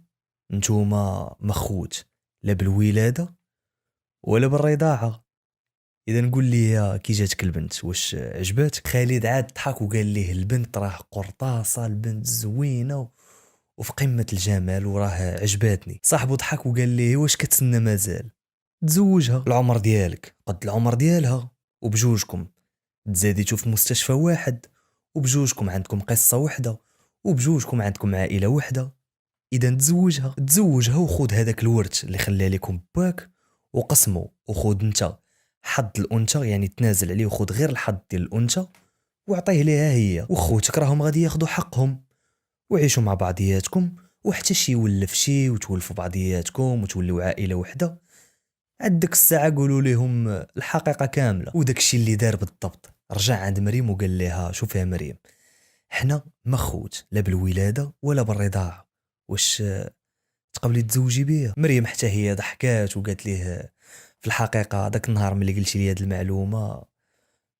نتوما مخوت لا بالولاده ولا بالرضاعه. اذا نقول لي كي جاتك البنت واش عجباتك؟ خالد عاد ضحك وقال ليه البنت راه قرطاسه، البنت زوينه وفي قمه الجمال وراه عجباتني. صاحبو ضحك وقال ليه واش كتسنى مازال؟ تزوجها، العمر ديالك قد العمر ديالها، وبجوجكم تزاديتو في مستشفى واحد، وبجوجكم عندكم قصه وحده، وبجوجكم عندكم عائله وحده. اذا تزوجها وخذ هذاك الورث اللي خلى لكم باك وقسمه، وخذ انت حظ الانثى، يعني تنازل عليه وخذ غير الحظ ديال الانثى وعطيه ليها هي. وخوتك راهم غادي ياخذوا حقهم وعيشوا مع بعضياتكم، وحتى شي يولف شي وتولفوا بعضياتكم وتوليوا عائله وحده. عندك الساعه قولوا لهم الحقيقه كامله. وداك الشيء اللي دار بالضبط، رجع عند مريم وقال لها شوف يا مريم، حنا ما خوت لا بالولاده ولا بالرضاعه، واش تقبلي تزوجي بيا؟ مريم حتى هي ضحكات وقالت ليه في الحقيقه داك النهار ملي قلتي لي هذه المعلومه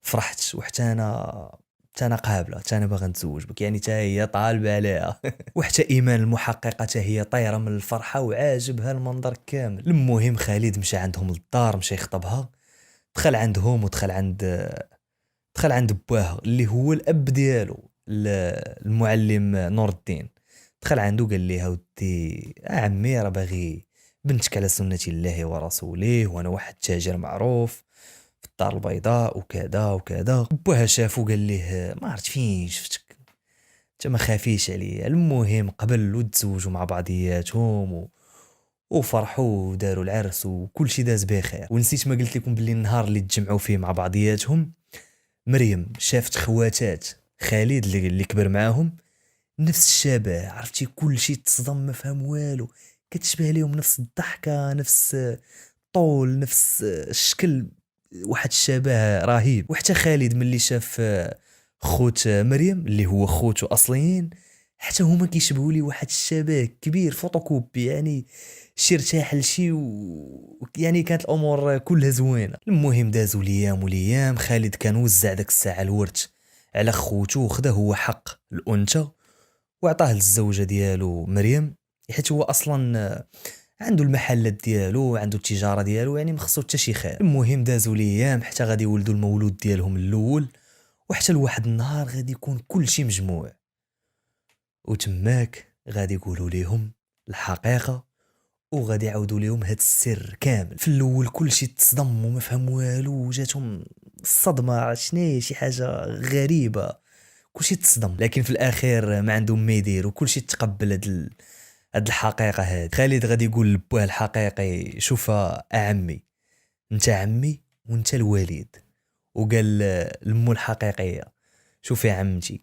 فرحت، وحتى انا قابله، حتى انا باغا نتزوج بك، يعني حتى هي طالبه عليها. وحتى ايمان المحققه حتى هي طايره من الفرحه وعاجبها المنظر كامل. المهم خالد مشى عندهم للدار، مشى يخطبها، دخل عندهم دخل عند باها اللي هو الاب ديالو المعلم نور الدين. دخل عنده قال ليه ودي عمي راه باغي بنتك على سنة الله ورسوله، وانا واحد تاجر معروف في الدار البيضاء وكذا وكذا. باها شافو قال ليه ما عرفت فين شفتك، انت ما خافيش عليا. المهم قبل وتزوجوا مع بعضياتهم وفرحوا وداروا العرس وكل شيء داز بخير. ونسيت ما قلت لكم باللي النهار اللي تجمعوا فيه مع بعضياتهم، مريم شافت خواتات خالد اللي كبر معاهم نفس الشبه، عرفتي كل شيء تصدم ما فهم والو، كتشبه ليهم نفس الضحكه، نفس الطول، نفس الشكل، واحد الشبه رهيب. وحتى خالد ملي شاف خوت مريم اللي هو خوته اصليين حتى هما كيشبهوا لي واحد الشبه كبير فوتوكوبي، يعني شي ارتاح لشي يعني كانت الامور كلها زوينه. المهم دازوا ليام وليام، خالد كان وزع داك الساعه الورث على خوتو وخدا هو حق الانثى وعطاه للزوجه ديالو مريم، حيت هو اصلا عنده المحلات ديالو عنده التجاره ديالو، يعني ما خصو حتى شي خير. المهم دازوا ليام حتى غادي يولدوا المولود ديالهم الاول، وحتى لواحد النهار غادي يكون كل شي مجموع، وتماك غادي يقولوا ليهم الحقيقه وغادي يعاودوا ليهم هاد السر كامل. في الاول كل شي تصدم وما فهم والو، وجاتهم الصدمه، شنو شي حاجه غريبه، كل شي تصدم. لكن في الاخير ما عندهم ما يدير وكل شي تقبل هاد الحقيقه هاد. خالد غادي يقول لبوه الحقيقي شوف اعمي، انت عمي وانت الوالد. وقال لمو الحقيقيه شوف يا عمتي،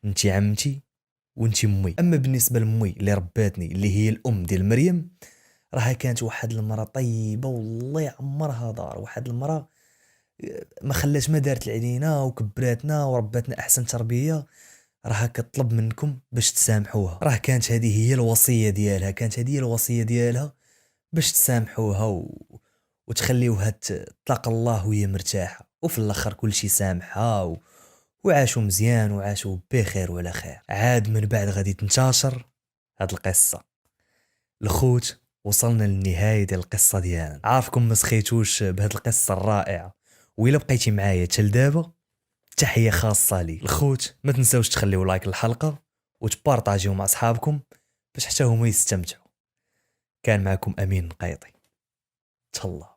انت عمتي وانت امي. اما بالنسبه لامي اللي رباتني اللي هي الام ديال مريم، راها كانت واحد المراه طيبه والله يعمرها دار، واحد المراه ما خلات ما دارت علينا وكبراتنا ورباتنا احسن تربيه. راها كطلب منكم باش تسامحوها، راه كانت هذه هي الوصيه ديالها، كانت هذه هي الوصيه ديالها باش تسامحوها وتخليوها تلاقى الله وهي مرتاحه. وفي الاخر كل شي سامحها وعاشوا مزيان وعاشوا بخير وعلى خير. عاد من بعد غادي تنتشر هاد القصه. الخوت وصلنا للنهايه ديال القصه ديالنا. عارفكم ما سخيتوش بهاد القصه الرائعه، وإلا بقيتي معايا حتى لدابا تحيه خاصه لي. الخوت ما تنساوش تخليو لايك للحلقه وتبارطاجيو مع اصحابكم باش حتى هما يستمتعوا. كان معكم امين نقيطي، تهلا.